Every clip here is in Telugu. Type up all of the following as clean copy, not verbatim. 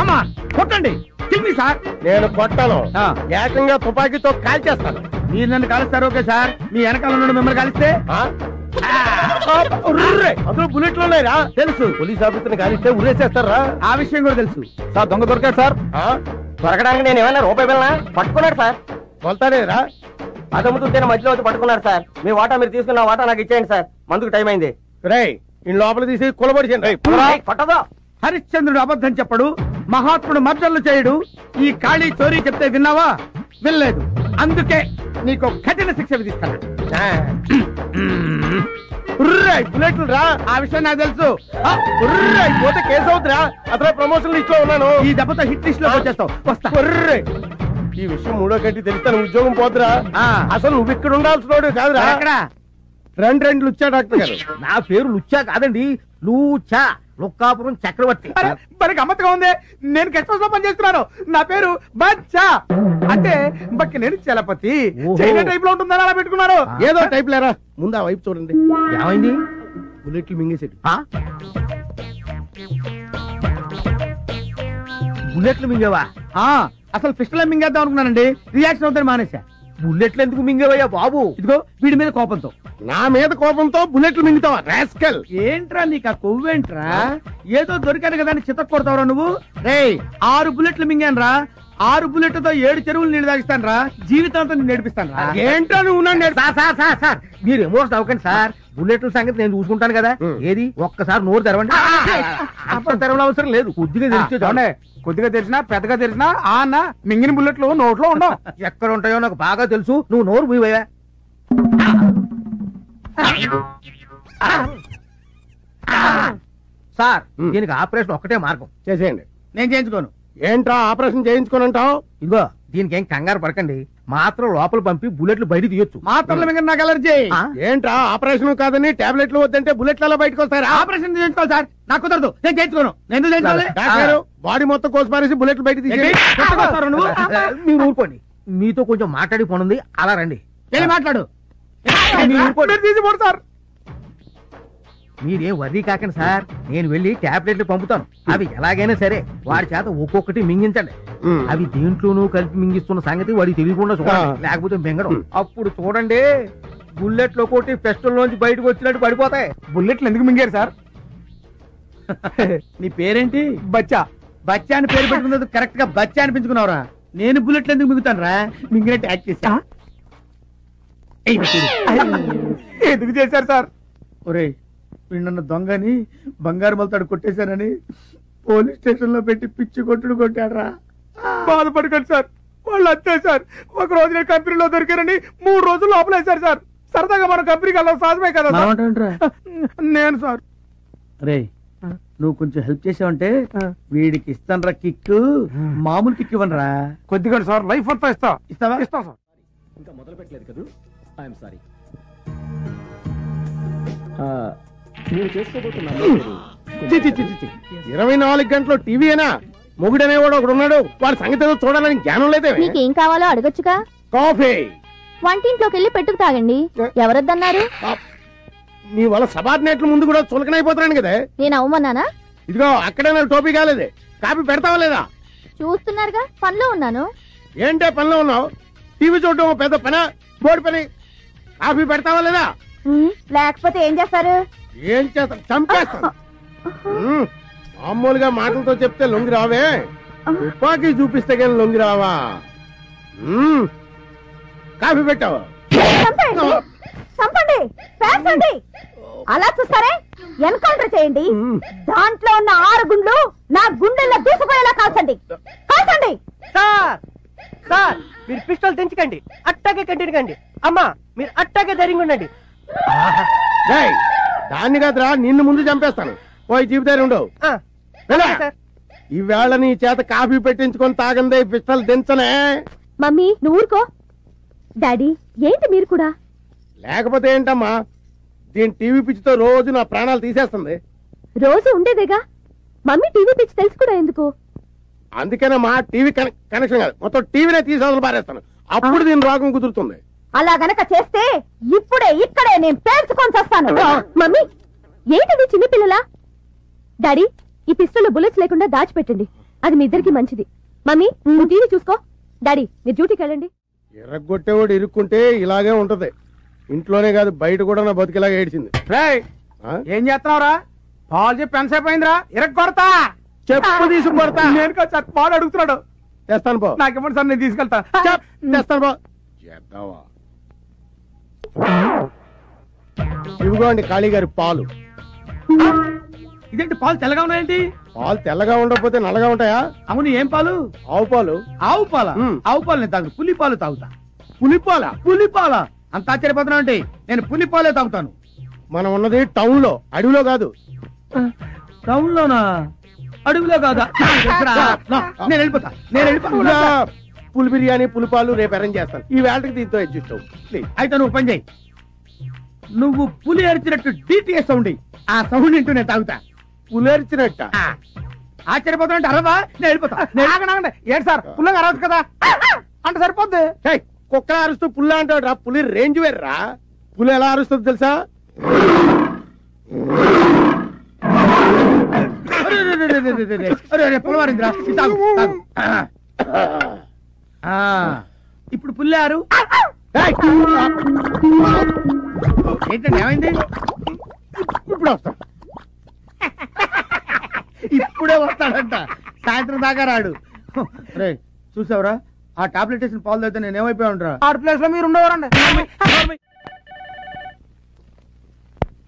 కమాన్ కొట్టండి సార్. నేను కొట్టాను, ఏకంగా తుపాకీతో కాల్చేస్తాను. మీరు నన్ను కాలుస్తారు ఓకే సార్, మీ వెనకాల నుండి మిమ్మల్ని కాలిస్తే అందులో బుల్లెట్లు ఉన్నాయిరా. తెలుసు, పోలీస్ ఆఫీసర్ని కాలిస్తే ఉరేసేస్తారా, ఆ విషయం కూడా తెలుసు సార్. దొంగ దొరికాడు సార్. దొరకడానికి నేను ఏమన్నా రూపాయి వెళ్ళనా పట్టుకున్నాడు సార్. కొల్తాడేరా అదమ్ముతుంటేనే మధ్యలో వచ్చి పట్టుకున్నాడు సార్. మీ వాటా మీరు తీసుకున్న వాటా నాకు ఇచ్చేయండి సార్, మందుకు టైం అయింది. రేయ్ ఈ లోపల తీసి కులబడిచండి. కొట్టదో. హరిశ్చంద్రుడు అబద్ధం చెప్పడు, మహాత్ముడు మర్డర్లు చేయడు. ఈ ఖాళీ చోరీ చెప్తే విన్నావా? వినలేదు, అందుకే నీకు కఠిన శిక్ష విధిస్తాను. బుల్లెట్లు రా, ఆ విషయం నాకు తెలుసు. పోతే కేసు అవుతురా, అసలు ప్రమోషన్ లిస్ట్ లో ఉన్నాను. ఈ దెబ్బతో హిట్ లిస్ట్ లో వచ్చేస్తావు. వస్తా. ఈ విషయం మూడో గంటకి తెలుస్తాను, ఉద్యోగం పోతురా. అసలు నువ్వు ఇక్కడ ఉండాల్సిన కాదురా. అక్కడ రెండు లుచ్చా డాక్టర్ గారు. నా పేరు లుచ్చా కాదండి, లూచా, లుక్కాపురం చక్రవర్తి. మరి గమ్మత్తుగా ఉంది, నేను గెస్ట్ హౌస్ లో పనిచేస్తున్నాను. నా పేరు బచ్చా, అంటే బక్కి నేను చలపతి. చైనా టైప్ లో ఉంటుందని అలా పెట్టుకున్నారు. ఏదో టైప్ లేరా, ముందు ఆ వైపు చూడండి. ఏమైంది? బుల్లెట్లు మింగేసేది. బుల్లెట్లు మింగేవా? అసలు పిస్టల్ మింగేద్దాం అనుకున్నానండి, రియాక్షన్ అవుతాను మానేసా. బుల్లెట్లు ఎందుకు మింగేవయ్యా బాబు? ఇదిగో వీడి మీద కోపంతో. నా మీద కోపంతో బుల్లెట్లు మింగుతావా రాస్కల్? ఏంట్రా నీకు ఆ కొవ్వేంట్రా? ఏదో దొరికాను కదా అని చితక్ కొడతావరా నువ్వు? రేయ్ 6 బుల్లెట్లు మింగాను రా, 6 బుల్లెట్లతో 7 చెరువులు నీళ్ళు తాగిస్తాను రా, జీవితాంతం నేను నేర్పిస్తాను రా. ఏంట్రా నువ్వు? సార్ మీరు ఎమోషన్ అవ్వకండి సార్, బుల్లెట్ల సంగతి నేను చూసుకుంటాను కదా. ఏది ఒక్కసారి నోరు తెరవండి. అప్పుడు తెరవడం అవసరం లేదు, కొద్దిగా తెలిసి చూడండి. కొద్దిగా తెలిసినా పెద్దగా తెలిసినా ఆ అన్న మింగిన బుల్లెట్లు నోట్లో ఉండవు. ఎక్కడ ఉంటాయో నాకు బాగా తెలుసు, నువ్వు నోరు మూయవయ్యా. సార్ దీనికి ఆపరేషన్ ఒక్కటే మార్గం, చేసేయండి. నేను చేయించుకోను. ఏంట్రా ఆపరేషన్ చేయించుకోనంటావు? ఇదిగో దీనికి ఏం కంగారు పడకండి, మాత్రం లోపల పంపి బుల్లెట్లు బయట తీయొచ్చు. మాత్రలు మీద నాకు అలర్జీ. ఏంట్రా ఆపరేషన్ కాదని టాబ్లెట్లు వద్దంటే బుల్లెట్లు అలా బయటకు వస్తారా? ఆపరేషన్ చేయించుకోవాలి సార్, నాకు కుదరదు, నేను చేయించుకోను. నేను చేయించుకోవాలి. బాడీ మొత్తం కోసి పారేసి బుల్లెట్లు బయట తీసి మీరు ఊరుకోండి. మీతో కొంచెం మాట్లాడి పోనుంది, అలా రండి. వెళ్ళి మాట్లాడు. సార్ మీరేం వర్రీ కాకండి సార్, నేను వెళ్ళి టాబ్లెట్లు పంపుతాను. అవి ఎలాగైనా సరే వాడి చేత ఒక్కొక్కటి మింగించండి. అవి దేంట్లోనూ కలిపి మింగిస్తున్న సంగతి వాడికి తెలియకుండా చూడండి, లేకపోతే మింగడం. అప్పుడు చూడండి బుల్లెట్లు ఒక్కొక్కటి పెస్టల్ నుంచి బయటకు వచ్చినట్టు పడిపోతాయి. బుల్లెట్లు ఎందుకు మింగారు సార్? నీ పేరేంటి? బచ్చా. బచ్చా అని పేరు పెట్టుకున్నది కరెక్ట్ గా బచ్చా అనిపించుకున్నావురా. నేను బుల్లెట్లు ఎందుకు మింగుతాను రా? మింగినట్టు యాక్ట్ చేశా. ఎందుకు చేశారు సార్? ఒరే వీళ్ళన్న దొంగని బంగారు మలతాడు కొట్టేశానని పోలీస్ స్టేషన్ లో పెట్టి పిచ్చి కొట్టుడు కొట్టాడరా. బాధపడకండి సార్, వాళ్ళు అంతే సార్. ఒక రోజు నేను కంపెనీలో దొరికారని 3 రోజులు లోపలేశారు సార్. సరదాగా మన కంపెనీకి వెళ్ళాలి సాధమే కదా. నేను సార్ రే నువ్వు కొంచెం హెల్ప్ చేసావంటే వీడికి ఇస్తానరా కిక్, మామూలు కిక్ ఇవ్వనరా. కొద్దిగా సార్, లైఫ్ అంతా ఇస్తావా? ఇస్తాం సార్. ఇంకా మొదలు పెట్టలేదు కదా, ఐఎమ్ సారీ. 24 గంటలు టీవీనా? మొగుడనేవాడు ఒకడు ఉన్నాడు, వాడి సంగతి ఏదో చూడాలని జ్ఞానం లేదే. మీకేం కావాలో అడగొచ్చుగా. కాఫీ వంటింట్లోకి వెళ్ళి పెట్టుకు తాగండి. ఎవరొద్దన్నారు? నీ వల్ల సబార్డినేట్ల ముందు కూడా చులకనైపోతున్నాను కదా. నేను అవమన్నానా? ఇదిగో అక్కడే నాకు టోపీ కాలేదు, కాఫీ పెడతావా లేదా? చూస్తున్నారుగా పనిలో ఉన్నాను. ఏంటే పనిలో ఉన్నావు? టీవీ చూడటం పెద్ద పని, బోర్డు పని. కాఫీ పెడతావా లేదా? లేకపోతే ఏం చేస్తారు? ఏం చేస్తా? చంపేస్తాను. మామూలుగా మాటలతో చెప్తే లొంగి రావే, తుపాకీ చూపిస్తే కానీ లొంగి రావా? కాఫీ పెట్టావా? చంపండి, పేర్చండి. అలా చూస్తారే, ఎన్కౌంటర్ చేయండి. దాంట్లో ఉన్న 6 గుండ్లు నా గుండెల్లో దూసుకుపోయేలా కాల్చండి. కాల్చండి. సార్ సార్ మీరు పిస్టల్ తెంచకండి, అట్టాగే కంటిన్యూ కండి. అమ్మా మీరు అట్టాగే ధైర్యంగా ఉండండి. దాన్ని కాదురా, నిన్ను ముందు చంపేస్తాను. పోయి జీవితాలు ఉండవు. ఈవేళ నీ చేత కాఫీ పెట్టించుకొని తాగందే పిస్టల్ దించనే. మమ్మీ నువ్వు ఊరుకో. డాడీ ఏంటి మీరు కూడా? లేకపోతే ఏంటమ్మా, దీని టీవీ పిచ్చితో రోజు నా ప్రాణాలు తీసేస్తుంది. రోజు ఉండేదేగా. మమ్మీ టీవీ పిచ్చి తెలుసు కూడా ఎందుకు? అందుకేనమ్మా టీవీ కనెక్షన్ కాదు, మొత్తం టీవీనే తీసేవలు పారేస్తాను. అప్పుడు దీని రోగం కుదురుతుంది. అలా గనక చేస్తే ఇప్పుడే ఇక్కడే నేను పేర్చుకొని చేస్తాను. మమ్మీ ఏంటిది చిన్నపిల్లలా? డాడీ ఈ పిస్టల్లో బుల్లెట్స్ లేకుండా దాచిపెట్టండి, అది మీ ఇద్దరికి మంచిది. మమ్మీ నువ్వు టీవీ చూసుకో, డాడీ మీరు డ్యూటీకి వెళ్ళండి. ఎర్రగొట్టేవాడు ఇరుక్కుంటే ఇలాగే ఉంటది. ఇంట్లోనే కాదు బయట కూడా నా బతికిలాగా ఏడ్చింది. ఏం చేస్తున్నావురా? పాలు చెప్పి ఎంతసేపు అయిందిరా? ఇరగొడతా, చెప్పు తీసుకు కొడతా. నేను కాదు సార్, పాలు అడుగుతున్నాడు. చేస్తాను పో. నాకేమో సార్, నేను తీసుకెళ్తా. చేస్తాను పో. చేద్దావా? ఇవిగోండి కాళీ గారి పాలు. ఇదేంటి పాలు తెల్లగా ఉన్నాయేంటి? పాలు తెల్లగా ఉండకపోతే నల్లగా ఉంటాయా? అవును, ఏం పాలు? ఆవు పాలు. ఆవు పాల? ఆవు పాలు నేను తాగు, పులి పాలు తాగుతా. పులిపాల? పులిపాల అంత ఆశ్చర్యపోతున్నా అంటే నేను పులిపాలే తాగుతాను. మనం ఉన్నది టౌన్ లో, అడవిలో కాదు. టౌన్ లోనా? అడవిలో కాదా? నేను వెళ్ళిపోతా, నేను వెళ్ళిపోతా. పులి బిర్యానీ పులిపాలు రేపు అరేంజ్ చేస్తాను. ఈ వేళకి దీంతో అడ్జస్ట్ అవ్వు ప్లీజ్. అయితే నువ్వు పని చేయి, నువ్వు పులి అరిచినట్టు డిటిఎస్ సౌండ్, ఆ సౌండ్ వింటూ నేను తాగుతా. పులి అరిచినట్ట? ఆశ్చర్యపోతున్నా అరవా, నేను వెళ్ళిపోతా. ఏంటి సార్, పుల్లగా అరవచ్చు కదా అంటే సరిపోద్ది. కుక్క అరుస్తూ పుల్ల అంటాడు రా, పులి రేంజ్ వేర్రా. పులి ఎలా అరుస్తుంది తెలుసా? పులవారిందిరా. ఇప్పుడు పుల్లారు ఏంటండి, ఏమైంది? ఇప్పుడు వస్తా. ఇప్పుడే వస్తాడంట, సాయంత్రం దాకా రాడు. రే చూసావురా, ఆ టాబ్లెట్ వేసిన పాలు అయితే నేను ఏమైపోయా ఉంటా. ఆ ప్లేస్ లో మీరు ఉండేవారండి.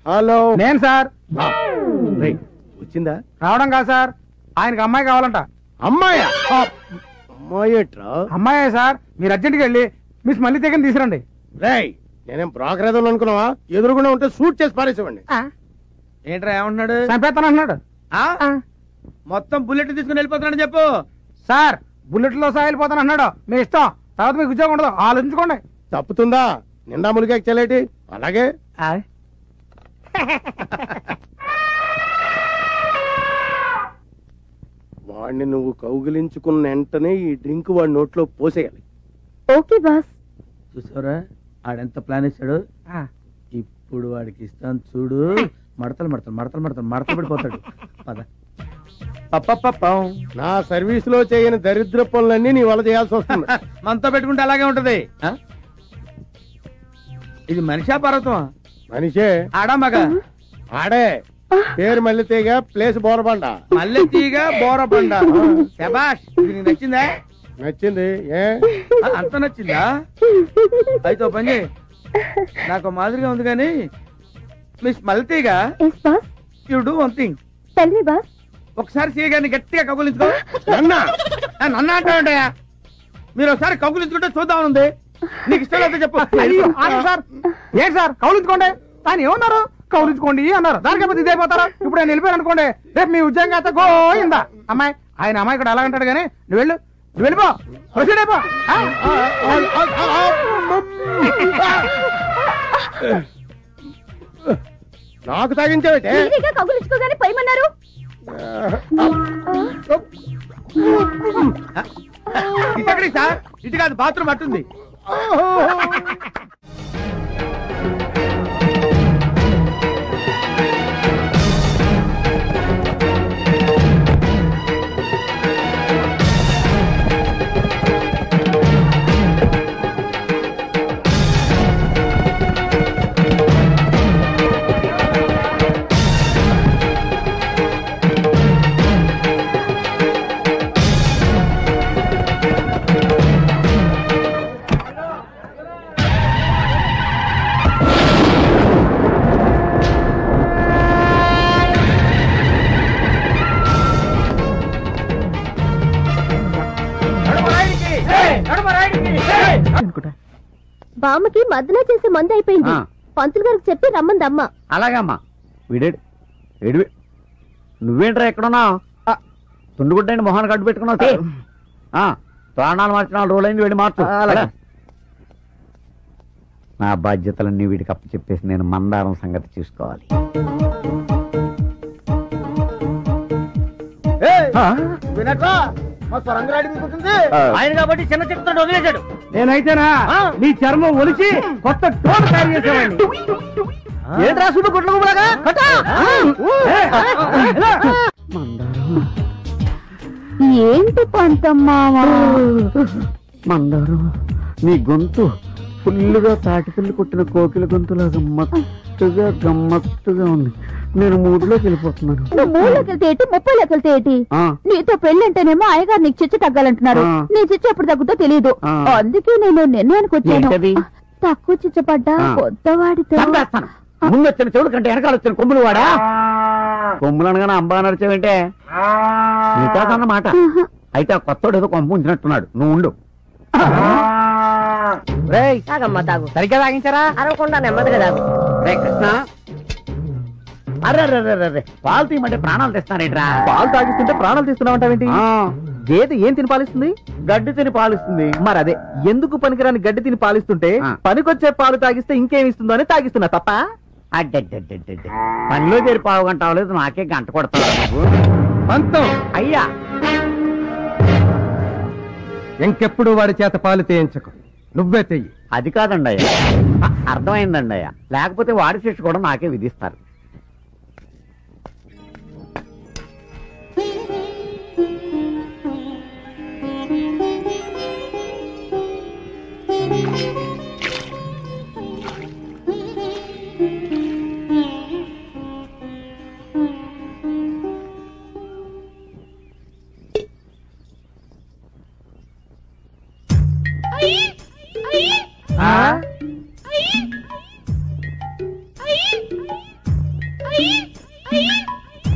హలో, నేను సార్. వచ్చిందా? రావడం కాదు సార్, ఆయనకి అమ్మాయి కావాలంట. అమ్మాయా? అమ్మాయేట్రా? అమ్మాయే సార్, మీరు అర్జెంట్కి వెళ్ళి మిస్ మళ్ళీ దగ్గర తీసుకురండి. రేయ్, నేనేం బ్రోకర్ ఏదో అనుకున్నావా? ఎదురుకుండా ఉంటే షూట్ చేసి పారేసేవండి. ఏంట్రా, ఏమంటున్నాడు? చంపేస్తాను అంటున్నాడు. మొత్తం బుల్లెట్ తీసుకుని వెళ్ళిపోతున్నాడని చెప్పు. సార్, బుల్లెట్ లో సహా వెళ్ళిపోతాను అన్నాడు. మీ ఇష్టం, తర్వాత మీకు ఉద్యోగం ఉండదు, ఆలోచించుకోండి. తప్పుతుందా? నిండా ములిగా చెల్లేటి. అలాగే వాడిని నువ్వు కౌగిలించుకున్న వెంటనే ఈ డ్రింక్ వాడి నోట్లో పోసేయాలి. Okay boss. చూసారా ఆడెంత ప్లాన్ ఇస్తాడు? ఇప్పుడు వాడికి ఇస్తాను చూడు. మడతలు మడతలు మడతలు మడతలు మడతలు పడిపోతాడు. పద. నా సర్వీస్ లో చేయని దరిద్ర పనులన్నీ నీ వల్ల చేయాల్సి వస్తుంది. మనతో పెట్టుకుంటే అలాగే ఉంటది. ఇది మనిషా పర్వతమా? మనిషే. ఆడా మగ? ఆడే. పేరు మల్లెతీగ, ప్లేస్ బోరబండ. మల్లెతీగ బోరబండ. శబాష్, ఇది నీకు నచ్చిందా? నచ్చింది. ఏ అంత నచ్చిందా? అయితే పని చేయి, నాకు మాదిరిగా ఉంది కానీ miss Malletheega, you do one thing. ఒకసారి సీగాని గట్టిగా కగులించుకో. నన్ను అంటావుంటాయా? మీరు ఒకసారి కగులించుకుంటే చూద్దామనుంది. నీకు ఇష్టం అయితే చెప్పు. సార్ ఏంటి సార్ కౌలించుకోండి, ఆయన ఏమన్నారు? కౌలించుకోండి అన్నారు, దానికైతే ఇదే పోతారా? ఇప్పుడు నేను వెళ్ళిపోయాను అనుకోండి, రేపు మీ ఉద్యోగం అయితే గోయిందా. అమ్మాయి, ఆయన అమ్మాయి కూడా అలాగంటాడు కానీ నువ్వు వెళ్ళు, నువ్వు వెళ్ళిపో, ప్రొసీడ్ అయిపో. నాకు తాగించావే? కగులించుకోగానే పోయమన్నారు. ఇటెక్కడికి సార్? ఇటు కాదు, బాత్రూమ్ అట్టుంది. బామ్మకి మద్దన చేసే మందు అయిపోయింది, పంతులు గారికి చెప్పి రమ్మందమ్మ. అలాగమ్మా. వీడేడు ఏడు, నువ్వేంట్రా ఎక్కడున్నావు? తుండుగుడ్డండి మొహాన్ని కట్టు పెట్టుకున్నావు. ప్రాణాలు మార్చిన రోజులు అయింది, వీడి మార్చు. నా బాధ్యతలన్నీ వీడికి అప్పు చెప్పేసి నేను మందారం సంగతి చూసుకోవాలి. ఆయన కాబట్టి చిన్న చెప్తాడు వదిలేశాడు. నేనైతేనా నీ చర్మం ఒలిచి కొత్త టోన్ తయారు చేసేవాడిని. ఏంట్రా సుడు గుడ్లగా ఏంటి పంతమ్మావా? మందారం, నీ గొంతు ఫుల్లుగా తాటిపిల్లి కొట్టిన కోకిల గొంతులా గమ్మత్తుగా ఉంది. నేను మూడులోకి వెళ్ళిపోతున్నాను. నువ్వు మూడులోకి వెళ్తే ఏంటి, 30లోకి వెళ్తే ఏంటి? నీతో పెళ్ళంటేనేమో అయ్యగారు నీకు చిచ్చు తగ్గాలంటున్నారు. నీ చిచ్చు ఎప్పుడు తగ్గుతో తెలియదు. అందుకే నేను నిర్ణయానికి వచ్చాను. తక్కువ చిచ్చు పడ్డా కొత్తవాడితో. ముందు వచ్చిన చెవుడు కంటే వెనకాల వచ్చిన కొమ్ములు వాడా. కొమ్ములు అనగానే అంబా నడిచేవంటే నీకాదన్నమాట. అయితే ఆ కొత్తోడు ఏదో కొంప ఉంచినట్టున్నాడు. నువ్వు ఉండు. తాగమ్మా తాగు. సరిగ్గా తాగించారా? అరవకుండా నెమ్మదిగా తాగు. రే కృష్ణ, అర్రే పాలు తీయమంటే ప్రాణాలు తెస్తానేట్రా. పాలు తాగిస్తుంటే ప్రాణాలు తీస్తున్నావంటావేంటి? గేదె ఏం తిని పాలిస్తుంది? గడ్డి తిని పాలిస్తుంది. మరి అదే, ఎందుకు పనికిరాని గడ్డి తిని పాలిస్తుంటే పనికొచ్చే పాలు తాగిస్తే ఇంకేమి ఇస్తుందో అని తాగిస్తున్నా తప్ప. అడ్డడ్డడ్డడ్డ పనిలో చేరి పావు గంట అవ్వలేదు, నాకే గంట కొడతావు పంతం. అయ్యా, ఇంకెప్పుడు వాడి చేత పాలు తేయించకు, నువ్వే తెయ్యి. అది కాదండి అయ్యా, అర్థమైందండి అయ్యా. లేకపోతే వాడి శిక్ష కూడా నాకే విధిస్తారు.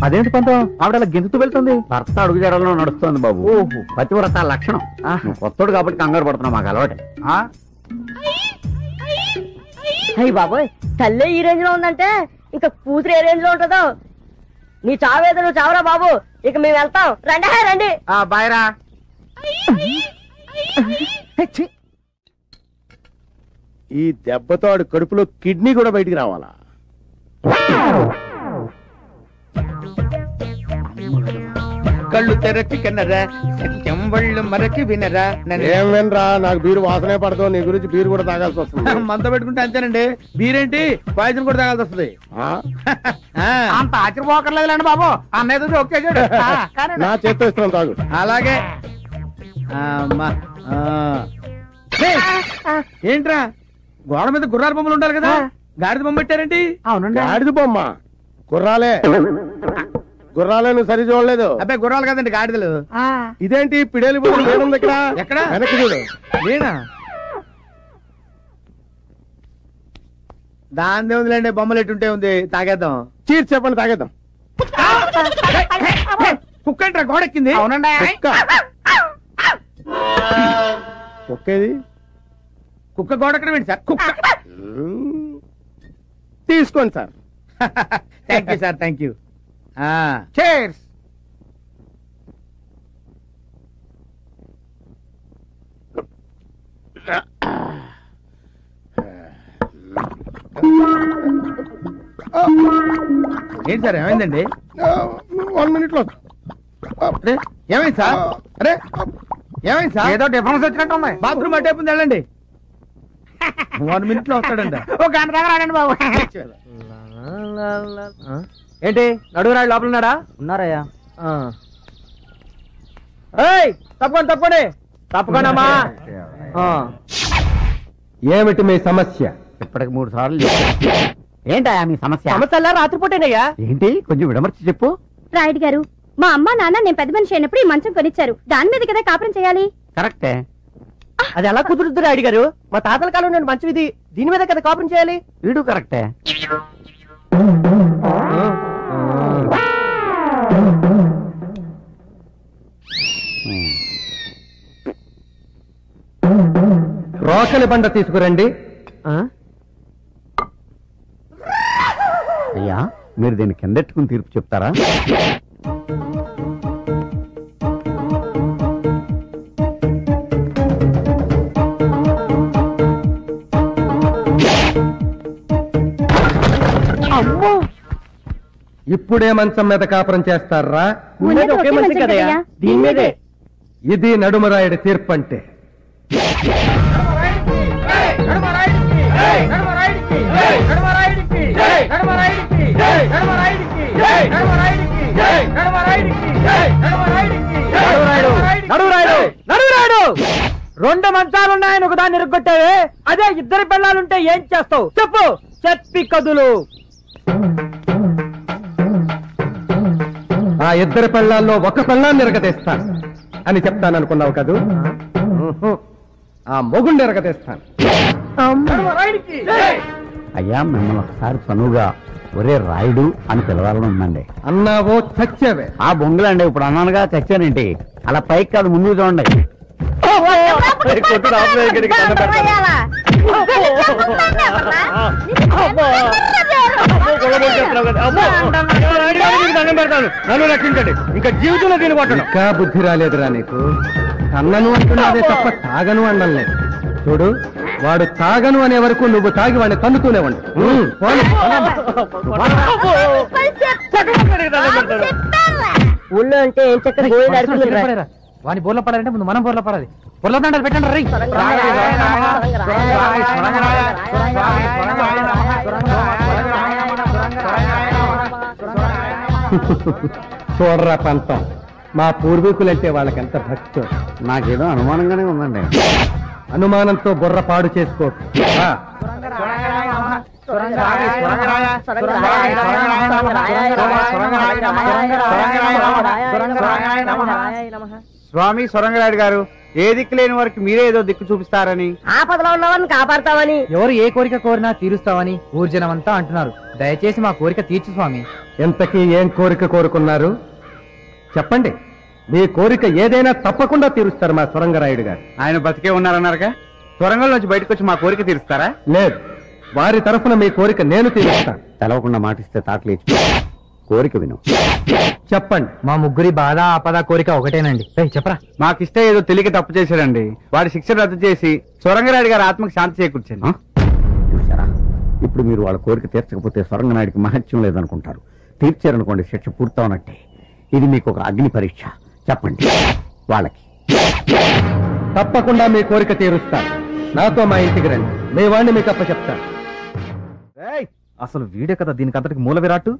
అదేంటి పంతం, ఆవిడ గెంతుతూ వెళ్తుంది? భర్త అడుగు జడలో నడుస్తోంది బాబు. పతివ్రత లక్షణం. కొత్తడు కాబట్టి కంగారు పడుతున్నావు, మాకు అలవాటే. అయ్యి బాబోయ్, తల్లే ఈ రేంజ్ లో ఉందంటే ఇక కూతురు ఏ రేంజ్ లో ఉంటుందో. నీ చావేదో నువ్వు చావరా బాబు, ఇక మేము వెళ్తాం. రండి రండి. బాయ్రా. ఈ దెబ్బతో ఆడు కడుపులో కిడ్నీ కూడా బయటికి రావాలా? కళ్ళు తెరచి కన్నరా, సత్యం వళ్ళు మరచి వినరా. ఏం వినరా, నాకు బీరు వాసనే పడదు. నీ గురించి బీరు కూడా తాగాల్సి వస్తుంది. మంత పెట్టుకుంటే అంతేనండి. బీరేంటి, పాయిజన్ కూడా తాగాల్సి వస్తుంది. అంత ఆశ్చర్యపోకర్లేదులేండి బాబు, అన్నయ్య ఒకేసాడు. నా చేత్తో ఇస్తున్నాను, తాగు. అలాగే. ఏంట్రా, గోడ మీద గుర్రాల బొమ్మలు ఉండాలి కదా, గాడిద బొమ్మ పెట్టారేంటి? అవునండి. గాడిద బొమ్మ? గుర్రాలే గుర్రాలే, నువ్వు సరి చూడలేదు. అబ్బాయి గుర్రాలు కదండి, గాడిదలు. ఇదేంటి పిడేలి బొమ్మ లేనుంది ఇక్కడ? ఎక్కడ? వెనక్కి చూడు. లేనా? దాని ఉందిలేండి, బొమ్మలు ఎట్టుంటే ఉంది. తాగేద్దాం. చీర్ చెప్పండి, తాగేద్దాం. కుక్క ఏంట్రా గోడెక్కింది? అవునండి. కుక్కేది? కుక్క గోడెక్కడం ఏంటి సార్? కుక్క తీసుకోండి sir. Thank you sir, thank you. Chairs. ఏంటి సార్, ఏమైందండి? 1 minute లో. అరే ఏమైంది సార్? అరే ఏమైంది సార్? ఏదో డిఫరెన్స్ వచ్చినట్టు ఉంది. బాత్రూమ్ అటే ఉంది, వెళ్ళండి. 1 minute లో వస్తాడండి. ఒక గంట దగ్గర రాడండి బాబు. ఏంటి, నడుగురాడు లోపల ఉన్నాడా? ఉన్నారయ్యా. తప్పకుండా తప్పండి, తప్పకుండా. ఏమిటి మీ సమస్య? ఇప్పటికి 3 సార్లు ఏంటయ్యా మీ సమస్య? సమస్య రాత్రిపూటేనయ్యా. ఏంటి, కొంచెం విడమర్చి చెప్పు. రాయుడు గారు, మా అమ్మ నాన్న నేను పెద్ద మనిషి అయినప్పుడు ఈ మంచం కొనిచ్చారు. దాని మీద కదా కాపురం చేయాలి. కరెక్టే. అది ఎలా కుదురుద్దు రాయుడు గారు? మా తాతల కాలం నేను మంచం ఇది, దీని మీద కదా కాపురం చేయాలి. వీడు కరెక్టే. రోకలి బండ తీసుకురండి. అయ్యా, మీరు దీన్ని కిందెట్టుకుని తీర్పు చెప్తారా? ఇప్పుడే మంచం మీద కాపురం చేస్తారా? ఒకే మంచం కదయ్యా, దీని మీదే. ఇది నడుమరాయుడి తీర్పు అంటే. నడువురాడు నడువురాడు. 2 మంచాలున్నాయని ఒకదాన్ని ఇరుగ్గొట్టావే, అదే 2 పిల్లలుంటే ఏం చేస్తావు చెప్పు. చెప్పి కదులు. ఆ 2 పిల్లల్లో ఒక పిల్లాన్ని ఎరగతేస్తాను అని చెప్తాననుకున్నావు కదూ? ఆ మొగుండి ఎరగతేస్తాను. అయ్యా మిమ్మల్ని ఒకసారి చనువుగా ఒరే రాయుడు అని పిలవాలని ఉందండి. అన్నావో చచ్చావే. ఆ బొంగులండి, ఇప్పుడు అన్నానుగా చచ్చానేంటి. అలా పైకి కాదు ముందుకు చూడండి. నన్ను రక్షించండి. ఇంకా జీవితంలో దీని కొట్టను. ఇంకా బుద్ధి రాలేదురా నీకు. కన్నను అంటున్నాదే తప్ప తాగను అనలేదు. చూడు, వాడు తాగను అనే వరకు నువ్వు తాగి వాడిని తన్నుతూనే ఉండు. ఊళ్ళో అంటే ఏం చక్కగా వాని బోర్లో పడాలంటే ముందు మనం బోర్లో పడాలి. బోర్లో దండాలు పెట్టండి రై. చూడరా పంతం, మా పూర్వీకులంటే వాళ్ళకెంత భక్తి. నాకేదో అనుమానంగానే ఉందండి. అనుమానంతో బుర్ర పాడు చేసుకో. స్వామి సొరంగరాయుడు గారు, ఏ దిక్కు లేని వారికి మీరే ఏదో దిక్కు చూపిస్తారని, ఆపదలో ఉన్నవారిని కాపాడతామని, ఎవరు ఏ కోరిక కోరినా తీరుస్తామని ఊర్జనమంతా అంటున్నారు. దయచేసి మా కోరిక తీర్చు స్వామి. ఎంతకీ ఏం కోరిక కోరుకున్నారు చెప్పండి. మీ కోరిక ఏదైనా తప్పకుండా తీరుస్తారు మా సొరంగరాయుడు గారు. ఆయన బతికే ఉన్నారన్నారుగా, సొరంగంలోంచి బయటకు వచ్చి మా కోరిక తీరుస్తారా? లేదు, వారి తరఫున మీ కోరిక నేను తీరుస్తాను. తెలవకుండా మాటిస్తే తాటలేచి కోరిక విను. చెప్పండి. మా ముగ్గురి బాధ ఆపద కోరిక ఒకటేనండి. చెప్పరా. మాకిష్ట ఏదో తెలియక తప్పు చేశారండి. వాడి శిక్ష రద్దు చేసి సొరంగరాయుడు గారి ఆత్మకు శాంతి చేకూర్చండి. చూసారా, ఇప్పుడు మీరు వాళ్ళ కోరిక తీర్చకపోతే సొరంగనాయుడికి మహత్యం లేదనుకుంటారు. తీర్చారనుకోండి, శిక్ష పూర్తవునట్టే. ఇది మీకు ఒక అగ్ని పరీక్ష. చెప్పండి వాళ్ళకి. తప్పకుండా మీ కోరిక తీరుస్తాను. నాతో మా ఇంటికి రండి, మీ వాడిని మీకు అప్ప చెప్తాను. అసలు వీడే కదా దీనికి అంతటికి మూల విరాట్టు.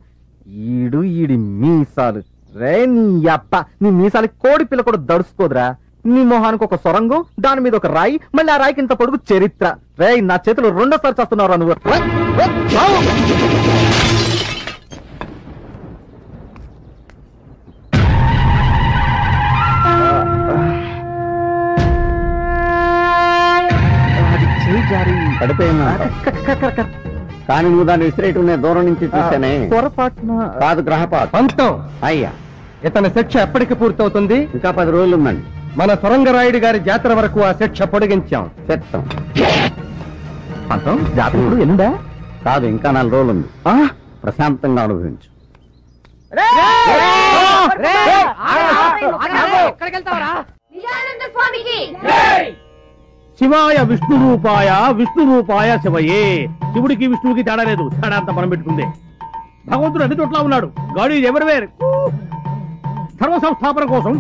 ఈడి మీసాలు రే, నీ అప్ప నీ మీసాలకి కోడి పిల్ల కూడా దడుచుకోదురా. నీ మొహానికి ఒక సొరంగం, దాని మీద ఒక రాయి, మళ్ళీ ఆ రాయికి ఇంత పొడుగు చరిత్ర. రే, నా చేతులు 2సారి చేస్తున్నావురా నువ్వు. పడిపోయిందా? కానీ నువ్వు దాన్ని విసిరేయటం నేను దూరం నుంచి చూసానే. పొరపాటున కాదు, గ్రహపాటు. పంతం, అయ్యా ఇతని శిక్ష ఎప్పటికి పూర్తవుతుంది? ఇంకా 10 రోజులు ఉందండి. మన సొరంగరాయుడు గారి జాతర వరకు ఆ శిక్ష పొడిగించాం. చెప్తాం. పంతం జాతకుడు ఎల్లుండా? కాదు, ఇంకా 4 రోజులు ఉంది. ప్రశాంతంగా అనుభవించు. శివాయ విష్ణు రూపాయ, విష్ణు రూపాయ శివయే. శివుడికి విష్ణువుకి తేడా లేదు, తేడా అంతా మనం పెట్టుకుందే. భగవంతుడు అన్ని చోట్ల ఉన్నాడు. God is everywhere. ధర్మ సంస్థాపన కోసం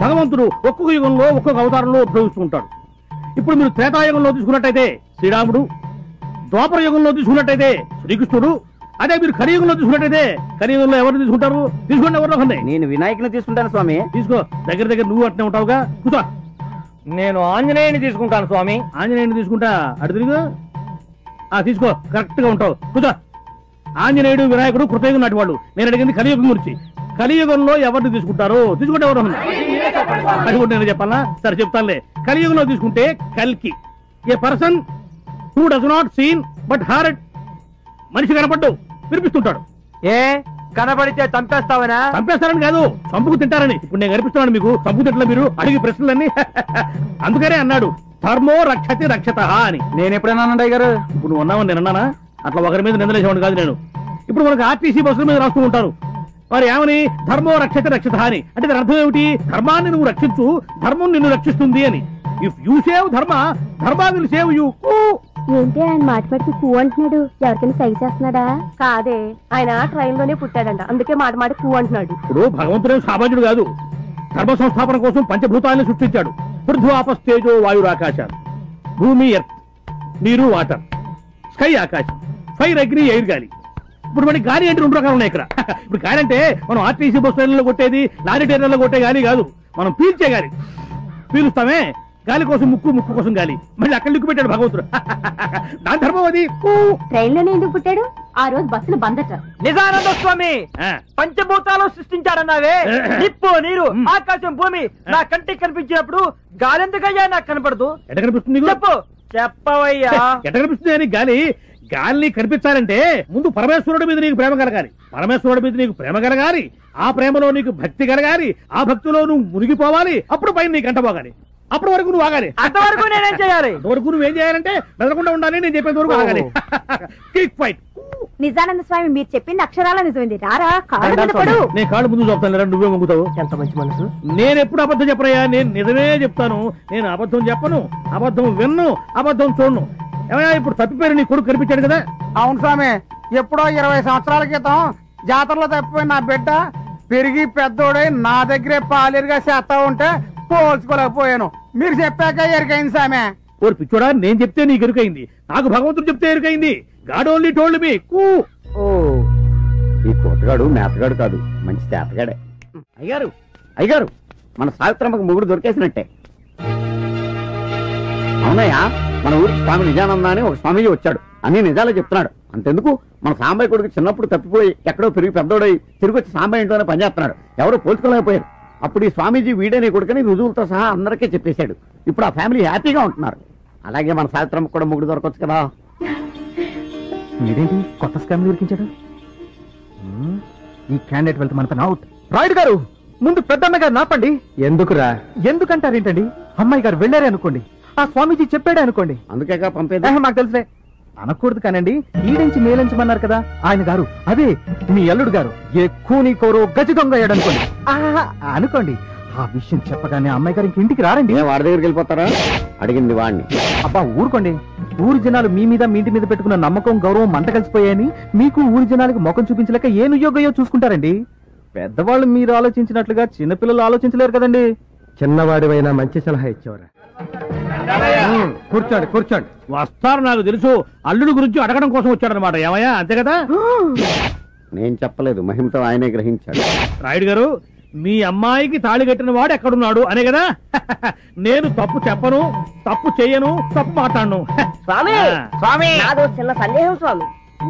భగవంతుడు ఒక్కొక్క యుగంలో ఒక్కొక్క అవతారంలో ఉద్భవిస్తూ ఉంటాడు. ఇప్పుడు మీరు త్రేతాయుగంలో తీసుకున్నట్టయితే శ్రీరాముడు, ద్వాపర యుగంలో తీసుకున్నట్టయితే శ్రీకృష్ణుడు, అదే మీరు కలియుగంలో తీసుకున్నట్టయితే కలియుగంలో ఎవరిని తీసుకుంటారు? తీసుకోండి, ఎవరిలో నేను వినాయకుని తీసుకుంటాను స్వామి. తీసుకో. దగ్గర నువ్వు అట్నే ఉంటావుగా. కూర్చో. నేను ఆంజనేయుని తీసుకుంటాను స్వామి. ఆంజనేయుని తీసుకుంటా. అటు తిరుగు. తీసుకో, కరెక్ట్ గా ఉంటావు. కూర్చో. ఆంజనేయుడు వినాయకుడు కృతయుగం నాటి వాళ్ళు. నేను అడిగింది కలియుగం గురించి. కలియుగంలో ఎవరిని తీసుకుంటారు? తీసుకుంటే ఎవరు? అది కూడా నేను చెప్పాలా? సరే చెప్తానులే. కలియుగంలో తీసుకుంటే కల్కి, a person who does not seen but heard. మనిషి కనపడ్డు వినిపిస్తుంటాడు. ఏ కనబడితే చంపేస్తావనా? చంపేస్తారని కాదు, చంపుకు తింటారని. ఇప్పుడు నేను కనిపిస్తున్నాను మీకు. చంపుకు తింటలే మీరు అడిగి ప్రశ్నలన్నీ. అందుకనే అన్నాడు ధర్మో రక్షతి రక్షత అని. నేను ఎప్పుడైనా అన్నయ్య గారు? ఇప్పుడు నువ్వు ఉన్నావని నేను అన్నానా? అట్లా ఒకరి మీద నిందలేసేవాడు కాదు నేను. ఇప్పుడు మనకు ఆర్టీసీ బస్సుల మీద రాస్తూ ఉంటారు, మరి ఏమని? ధర్మో రక్షతి రక్షత అని. అంటే దాని అర్థం ఏమిటి? ధర్మాన్ని నువ్వు రక్షించు, ధర్మం నిన్ను రక్షిస్తుంది అని. ఇఫ్ యూ సేవ్ ధర్మ, ధర్మ విల్ సేవ్ యూ. ఏంటి ఆయన మాట పెట్టి కూ అంటున్నాడు? ఎవరికైనా సై చేస్తున్నాడా? కాదే, ఆయన ట్రైన్ లోనే పుట్టాడంట, అందుకే మాట మాట కూ అంటున్నాడు. ఇప్పుడు భగవంతుడే సామాన్యుడు కాదు. ధర్మ సంస్థాపన కోసం పంచభూతాలను సృష్టించాడు. పృథ్వీ ఆపస్ తేజో వాయురాకాశాలు. భూమి ఎర్త్, నీరు వాటర్, స్కై ఆకాశం, ఫైర్ అగ్ని ఎయిర్ గాలి. ఇప్పుడు మనకి గాలి అంటే 2 రకాలు ఉన్నాయి ఇక్కడ. ఇప్పుడు గాలి అంటే మనం ఆర్టీసీ బస్ ట్రైన్లో కొట్టేది, లారీ ట్రైన్లో కొట్టే గాలి కాదు. మనం పీల్చే గాలి పీలుస్తామే, గాలి కోసం ముక్కు, ముక్కు కోసం గాలి, మళ్ళీ అక్కడ లిక్కు పెట్టాడు భగవంతుడు. దాని ధర్మం అది. ట్రైన్లోనే ఎందుకు పుట్టాడు? ఆ రోజు బస్సులు బందట. నిజానంద స్వామి పంచభూతాలు సృష్టించాడన్నావే, నిప్పు, నీరు, ఆకాశం, భూమి నా కంటికి కనిపించినప్పుడు గాలెందుకయ్యా నాకు కనపడదు? ఎట్ట కనిపిస్తుంది? చెప్పు, చెప్పవయ్యా. ఎట్ట కనిపిస్తుంది అని గాలిని కనిపించాలంటే ముందు పరమేశ్వరుడి మీద నీకు ప్రేమ కలగాలి, పరమేశ్వరుడి మీద నీకు ప్రేమ కలగాలి, ఆ ప్రేమలో నీకు భక్తి కలగాలి, ఆ భక్తిలో నువ్వు మునిగిపోవాలి, అప్పుడు పైన నీకు అంట పోగాలి, అప్పటి వరకు నువ్వు ఆగాలి. అంతవరకు నేనేం చేయాలి? అంతవరకు నువ్వేం చేయాలంటే మెదలకుండా ఉండాలి, నేను చెప్పేంత వరకు ఆగాలి. Keep fight. నిజానంద స్వామి మీరు చెప్పింది అక్షరాల నిజమైంది. రారా కాళ్ళు మీద పడు. నేను కాళ్ళు ముందు చెప్తాను, నువ్వే మొంగుతావు. ఎంత మంచి మనసు. నేను ఎప్పుడు అబద్ధం చెప్పరయ్యా, నేను నిజమే చెప్తాను. నేను అబద్ధం చెప్పను, అబద్ధం విన్ను, అబద్ధం చూడను. ఏమయ్యా ఇప్పుడు తప్పిపోయారు, నీ కొడుకు కనిపించాడు కదా? అవును స్వామి, ఎప్పుడో 20 సంవత్సరాల క్రితం జాతరలో తప్పిపోయిన నా బిడ్డ పెరిగి పెద్దోడై నా దగ్గరే పాలేరుగా చేస్తా ఉంటే పోల్చుకోలేకపోయాను. మీరు చెప్పాక ఎరుకైంది సామె. ఓరు పిచ్చోడా, నేను చెప్తే నీకు ఎరుకైంది, నాకు భగవంతుడు చెప్తే ఎరుకైంది. God only told me. ఈ కోతగాడు మేతగాడు కాదు, మంచి చేతగాడే. అయ్యారు అయ్యారు, మన సావిత్రమ్మకు మొగుడు దొరికేసినట్టే. అవునయ్యా, మన ఊరికి స్వామి నిజానంద అని ఒక స్వామీజీ వచ్చాడు, అన్ని నిజాలే చెప్తున్నాడు. అంతెందుకు, మన సాంబయ్య కొడుకు చిన్నప్పుడు తప్పిపోయి ఎక్కడో పెరిగి పెద్దోడై తిరిగి వచ్చి సాంబయ్య ఇంట్లోనే పనిచేస్తున్నాడు. ఎవరో పోల్చుకోలేకపోయారు. అప్పుడు ఈ స్వామీజీ వీడే నీ కొడుకుని రుజువులతో సహా అందరికీ చెప్పేశాడు. ఇప్పుడు ఆ ఫ్యామిలీ హ్యాపీగా ఉంటున్నారు. అలాగే మన సావిత్రమ్మకు కూడా మొగుడు దొరకొచ్చు కదా. మీరేంటి కొత్త స్కామ్ దొరికించాడు? ఈ క్యాండిడేట్ వెళ్తే మన పని అవుట్. రాయుడు గారు, ముందు పెద్దమ్మ గారు నాపండి. ఎందుకురా? ఎందుకంటారేంటండి? అమ్మాయి గారు వెళ్ళారే అనుకోండి, ఆ స్వామీజీ చెప్పాడే అనుకోండి. అందుకేగా పంపేదా? మాకు తెలుసే. అనకూడదు కానండి, ఈడించి మేలించమన్నారు కదా ఆయన గారు, అదే మీ అల్లుడు గారు ఎక్కువ నీ కోరో గజ దొంగ అయ్యాడు అనుకోండి. అనుకోండి, ఆ విషయం చెప్పగానే అమ్మాయి గారు ఇంక ఇంటికి రారండి. వాడి దగ్గరికి వెళ్ళిపోతారా? అడిగింది వాడిని. అబ్బా ఊరుకోండి, ఊరి జనాలు మీ మీద మీ ఇంటి మీద పెట్టుకున్న నమ్మకం గౌరవం మంట కలిసిపోయాయని మీకు ఊరి జనాలకు ముఖం చూపించలేక ఏ నుయోగయో చూసుకుంటారండి. పెద్దవాళ్ళు మీరు ఆలోచించినట్లుగా చిన్నపిల్లలు ఆలోచించలేరు కదండి. చిన్నవాడివైనా మంచి సలహా ఇచ్చేవారా? కూర్చోండి కూర్చోండి. వస్తారు, నాకు తెలుసు. అల్లుడు గురించి అడగడం కోసం వచ్చాడనమాట. ఏమయ్యా, అంతే కదా? నేను చెప్పలేదు, మహిమతో ఆయనే గ్రహించాడు. రాయుడు గారు, మీ అమ్మాయికి తాళి కట్టిన వాడు ఎక్కడున్నాడు అనే కదా. నేను తప్పు చెప్పను, తప్పు చెయ్యను, తప్పు మాట్లాడను. స్వామి, స్వామి, నాదో చిన్న సందేహం స్వామి.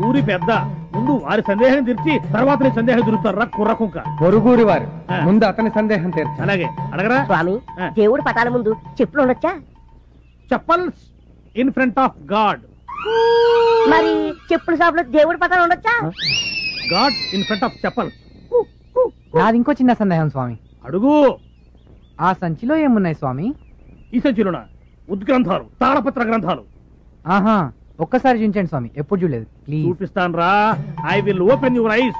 ఊరి పెద్ద, ముందు వారి సందేహం తీర్చి తర్వాత నీ సందేహం తీరుతారా కుర్రకుంక. పొరుగురి వారు ముందు అతని సందేహం తీర్చు. అలాగే అడగరా. స్వామి, దేవుడు పటాల ముందు చెప్పులు ఉండొచ్చా? Chappals in front of God. మరి చెప్పుల షాపులో దేవుడి పటాలు ఉండొచ్చా? God in front of chappals. నాది ఇంకో చిన్న సందేహం స్వామి. అడుగు. ఆ సంచిలో ఏమున్నాయి స్వామి? ఈ సంచిలోన ఉద్గ్రంథాలు, తాళపత్ర గ్రంథాలు. ఆహా, ఒక్కసారి చూపించండి స్వామి, ఎప్పుడు చూడలేదు. ప్లీజ్. చూపిస్తాను రా. I will open your eyes.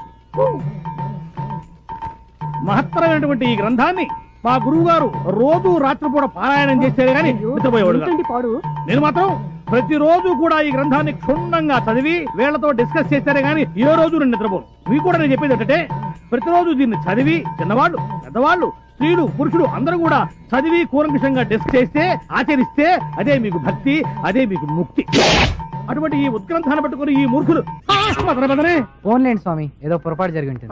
మహత్తరమైనటువంటి ఈ గ్రంథాన్ని మా గురువు గారు రోజు రాత్రిపూట పారాయణం చేసేది కానీ నిద్రపోయేవాడు. నేను మాత్రం ప్రతిరోజు కూడా ఈ గ్రంథాన్ని క్షుణ్ణంగా చదివి వీళ్లతో డిస్కస్ చేశారే గానీ ఏ రోజు నేను నిద్రపోను. మీకు కూడా నేను చెప్పేది ఏంటంటే, ప్రతిరోజు దీన్ని చదివి చిన్నవాళ్ళు, పెద్దవాళ్ళు, స్త్రీలు, పురుషుడు అందరూ కూడా చదివి కూలంకషంగా డిస్కస్ చేస్తే, ఆచరిస్తే అదే మీకు భక్తి, అదే మీకు ముక్తి. అటువంటి ఈ ఉద్గ్రంథాన్ని పట్టుకుని ఈ మూర్ఖులు ఫోన్లేండి స్వామి, ఏదో పొరపాటు జరిగి ఉంటుంది.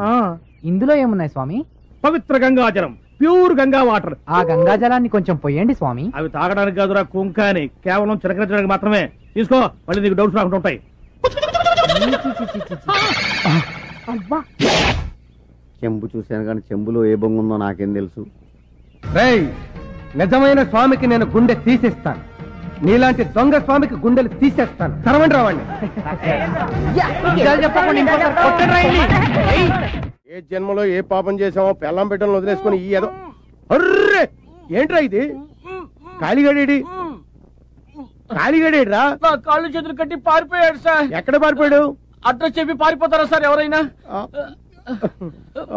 ఇందులో ఏమున్నాయి స్వామి? పవిత్ర గంగాజలం, ప్యూర్ గంగా వాటర్. ఆ గంగా జలాన్ని కొంచెం పొయ్యండి స్వామి. అవి తాగడానికి కాదురా కుంక అని, కేవలం చిలకరించడానికి మాత్రమే. తీసుకో, మళ్ళీ నీకు డౌట్స్ రాకుండా ఉంటాయి. చెంబు చూశాను కానీ చెంబులో ఏ బొంగు ఉందో నాకేం తెలుసు. నిజమైన స్వామికి నేను గుండె తీసేస్తాను, నీలాంటి దొంగ స్వామికి గుండెలు తీసేస్తాను. తరవండి రావండి. ఏ జన్మలో ఏ పాపం చేసామో పెళ్ళం బిడ్డలను వదిలేసుకుని ఈ ఏదో. అర్రే ఏంట్రా ఇది? కాలిగడేడి కాలిగడేడ్రా? నా కాళ్ళు చేతులు కట్టి పారిపోయాడు సార్. ఎక్కడ పారిపోయాడు? అడ్రస్ చెప్పి పారిపోతారా సార్ ఎవరైనా?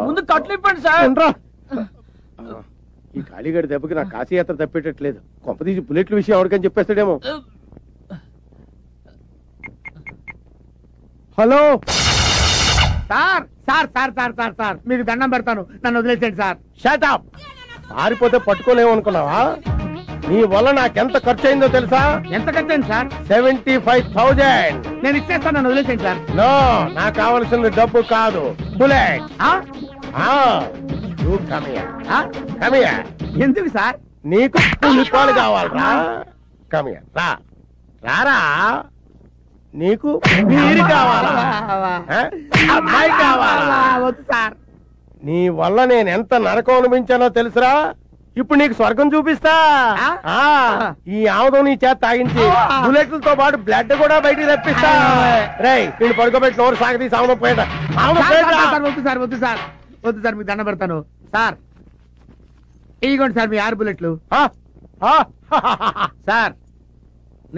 ముందు కట్లు ఇప్పండి సార్. ఈ కాళీగడి దెబ్బకి నా కాశీయాత్ర తప్పేటట్లేదు. కొంపదీసి బుల్లెట్ల విషయం ఎవరికని చెప్పేస్తాడేమో. Hello sir sir sir sir sir sir మీకు దండం పెడతాను, నన్ను వదిలేసేయండి సార్. Shut up. పారిపోతే పట్టుకోలేము అనుకున్నావా? నీ వల్ల నాకెంత ఖర్చు అయిందో తెలుసా? ఎంత కట్టాను సార్? 75,000. నేను ఇచ్చేస్తాను, నన్ను వదిలేసేయండి సార్. నో, నాకు కావలసింది డబ్బు కాదు, బుల్లెట్. ఎందుకు సార్? నీకు పులిపాలు కావాలరా? కమియా రా రారా. నీకు మీరు కావాలా? అమ్మాయి కావాలా? వద్దు సార్. నీ వల్ల నేను ఎంత నరకం అనిపించానో తెలుసురా. ఇప్పుడు నీకు స్వర్గం చూపిస్తా. ఈ ఆముదం నీ చేత తాగించి బుల్లెట్లతో పాటు బ్లడ్ కూడా బయటికి తెప్పిస్తా. రేయ్ నేను పడుకోబెట్టి నోరు సాగదీసి ఆముదం పోయేట. వద్దు సార్, వద్దు సార్, వద్దు సార్, మీకు దండం పెడతాను సార్. ఇదిగోండి సార్ మీ 6 బుల్లెట్లు. సార్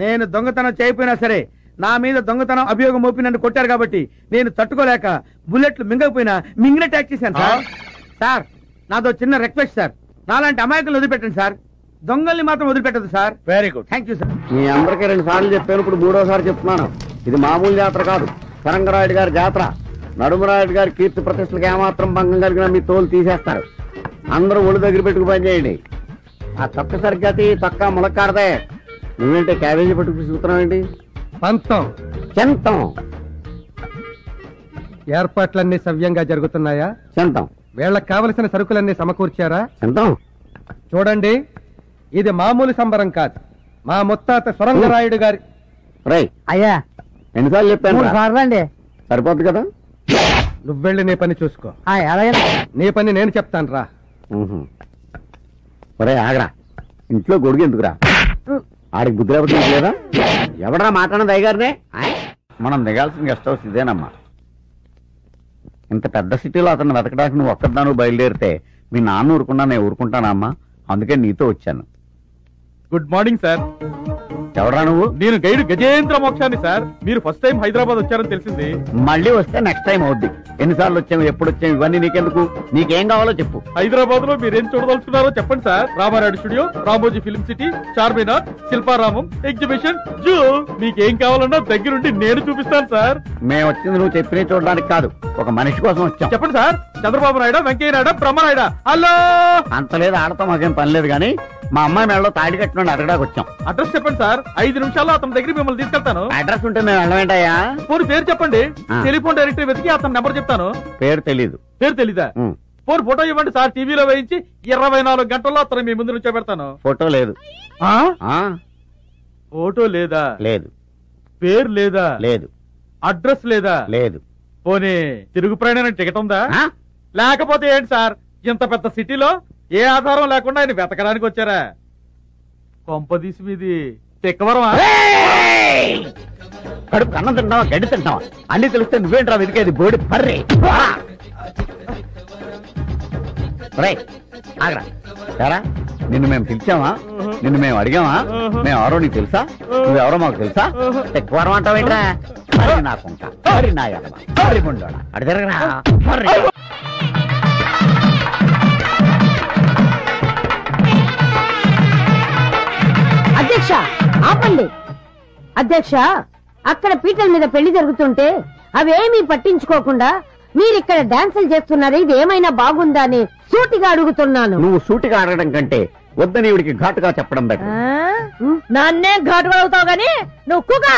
నేను దొంగతనం చేయకపోయినా సరే నా మీద దొంగతనం అభియోగం మోపి నన్ను కొట్టారు కాబట్టి నేను తట్టుకోలేక బుల్లెట్లు మింగకపోయినా మింగిన ట్యాక్ చేశాను సార్. సార్ నాదో చిన్న రిక్వెస్ట్ సార్, నాలాంటి అమాయకులు వదిలిపెట్టండి సార్, దొంగల్ని మాత్రం వదిలిపెట్టదు sir. Very good, thank you sir. మీ అందరికీ 2 సార్లు చెప్పాను, ఇప్పుడు 3వ చెప్తున్నాను. ఇది మామూలు జాతర కాదు, సరంగరాయుడు గారి జాతర. నడుమరాయుడు గారి కీర్తి ప్రతిష్టలకు ఏమాత్రం భంగం కలిగినా మీ తోలు తీసేస్తారు. అందరూ ఒళ్ళు దగ్గర పెట్టుకు పని చేయండి. ఆ తొక్క సరిగ్గాతి తొక్క ములక్కాడదే. నువ్వేంటే క్యాబేజీ పట్టుకు చూస్తున్నావేంటి? పంతం చెంతం. ఏర్పాట్లన్నీ సవ్యంగా జరుగుతున్నాయా? చెంతం. వీళ్ళకి కావలసిన సరుకులన్నీ సమకూర్చారా? చెంతం. చూడండి, ఇది మామూలు సంబరం కాదు, మా ముత్తాత సొరంగరాయుడు గారి. రై అయ్యా ఎన్నిసార్లు చెప్పాను? అండి. సరిపోద్ది కదా. నువ్వెళ్ళి నీ పని చూసుకో. అలాగే నీ పని నేను చెప్తాను రా. ఒరే ఆగరా, ఇంట్లో గొడుగు ఎందుకురా? ఆడికి బుద్ధి లేకపోతే లేదా? ఎవడరా మాట్లాడినది అయ్యగారినే? మనం దిగాల్సిన గెస్ట్ హౌస్ ఇదేనమ్మా. ఇంత పెద్ద సిటీలో అతను వెతకడానికి నువ్వు ఒక్కదాను బయలుదేరితే మీ నాన్న ఊరుకున్నా నేను ఊరుకుంటానమ్మా. అందుకే నీతో వచ్చాను. Good morning sir. ఎవడరా నువ్వు? నేను గైడ్ గజేంద్ర మోక్షాన్ని సార్. మీరు ఫస్ట్ టైం హైదరాబాద్ వచ్చారని తెలిసింది. మళ్ళీ వస్తే నెక్స్ట్ టైం అవుద్ది. ఎన్నిసార్లు వచ్చాము, ఎప్పుడు వచ్చాము, ఇవన్నీ నీకెందుకు? నీకేం కావాలో చెప్పు. హైదరాబాద్ లో మీరేం చూడదలుచుకున్నారో చెప్పండి sir. Ramarayudu studio, Ramoji film city, Charminar, Shilparamam, exhibition, zoo, మీకేం కావాలన్నా దగ్గరుండి నేను చూపిస్తాను సార్. మేము వచ్చింది నువ్వు చెప్పిన చూడడానికి కాదు, ఒక మనిషి కోసం వచ్చాం. చెప్పండి సార్. చంద్రబాబు నాయుడు, వెంకయ్య నాయుడు, బ్రహ్మనాయుడు. హలో. అంత లేదు, ఆడతాం, మాకేం పని లేదు. కానీ మా అమ్మాయి మెడలో తాడి కట్టిన అడగడానికి వచ్చాం. అడ్రస్ చెప్పండి సార్. 5 నిమిషాల్లో అతని దగ్గర మిమ్మల్ని తీసుకెళ్తాను. అడ్రస్ ఉంటే మేము వెళ్ళమేంటయ్యా? పోనీ పేరు చెప్పండి. టెలిఫోన్ డైరెక్టరీ వెతికి అతని నెంబర్ చెప్తాను. పేరు తెలీదు. పేరు తెలీదా? పోనీ ఫోటో ఇవ్వండి సార్. టీవీలో వేయించి 24 గంటల్లో అతను మీ ముందు నుంచో పెడతాను. ఫోటో లేదు. ఫోటో లేదా? లేదు. పేరు లేదా? లేదు. అడ్రస్ లేదా? లేదు. పోనీ తిరుగు ప్రయాణం టికెట్ ఉందా? లేకపోతే ఏంటి సార్, ఇంత పెద్ద సిటీలో ఏ ఆధారం లేకుండా ఆయన వెతకడానికి వచ్చారా? కొంపదీసి మీది తెక్కవరమా? కడుపు అన్నం తింటావా, గడ్డి తింటావా? అన్ని తెలిస్తే నువ్వేంట్రా వెతికేది? బోడి పర్రే. ఆగరా, సరా నిన్ను మేము పిలిచామా? నిన్ను మేము అడిగామా? మేము ఎవరో నీకు తెలుసా? నువ్వెవరో మాకు తెలుసా? తెక్కవరం అంటావేంట్రా? నాకుంటా నా ఎడమ అడి తిరగరా. అధ్యక్ష ఆపండి. అధ్యక్ష, అక్కడ పీటల మీద పెళ్లి జరుగుతుంటే అవేమీ పట్టించుకోకుండా మీరిక్కడ డాన్సులు చేస్తున్నారు. ఇది ఏమైనా బాగుందా అని సూటిగా అడుగుతున్నాను. నువ్వు సూటిగా అడగడం కంటే వద్దని ఇవిడికి ఘాటుగా చెప్పడం బెటర్. నన్నే ఘాటుగా అవుతావు గాని నువ్వు కుగా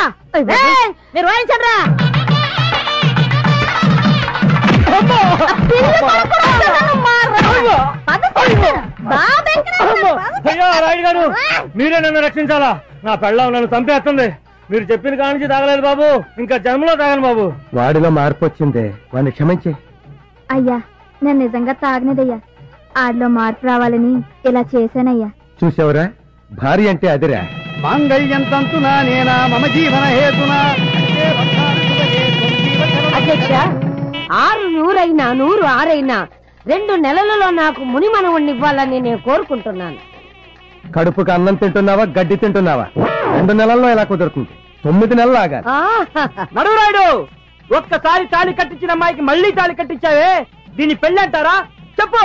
మీరు వాయించండ్రా. రాయుడు గారు, మీరే నన్ను రక్షించాలా? నా పెళ్ళం నన్ను చంపేస్తుంది. మీరు చెప్పిన కానించి తాగలేదు బాబు, ఇంకా జన్మలో తాగను బాబు. వాడిలో మార్పు వచ్చిందే, వాడిని క్షమించి. అయ్యా, నేను నిజంగా తాగనేదయ్యా. ఆడిలో మార్పు రావాలని ఇలా చేశానయ్యా. చూసావురా, భార్య అంటే అదిరా. మాంగళ్యం తంతునా నేనా మమ జీవన హేతునా. అధ్యక్ష, 6 నూరైనా 100 6అయినా 2 నెలలలో నాకు ముని మనవుణ్ణి ఇవ్వాలని నేను కోరుకుంటున్నాను. కడుపుకి అన్నం తింటున్నావా, గడ్డి తింటున్నావా? 2 నెలల్లో ఎలా కుదురుతుంది? 9 నెలలు ఆగాలి. నడురాయుడు, ఒక్కసారి తాళి కట్టించిన అమ్మాయికి మళ్ళీ తాళి కట్టించావే, దీన్ని పెళ్ళి అంటారా? చెప్పు.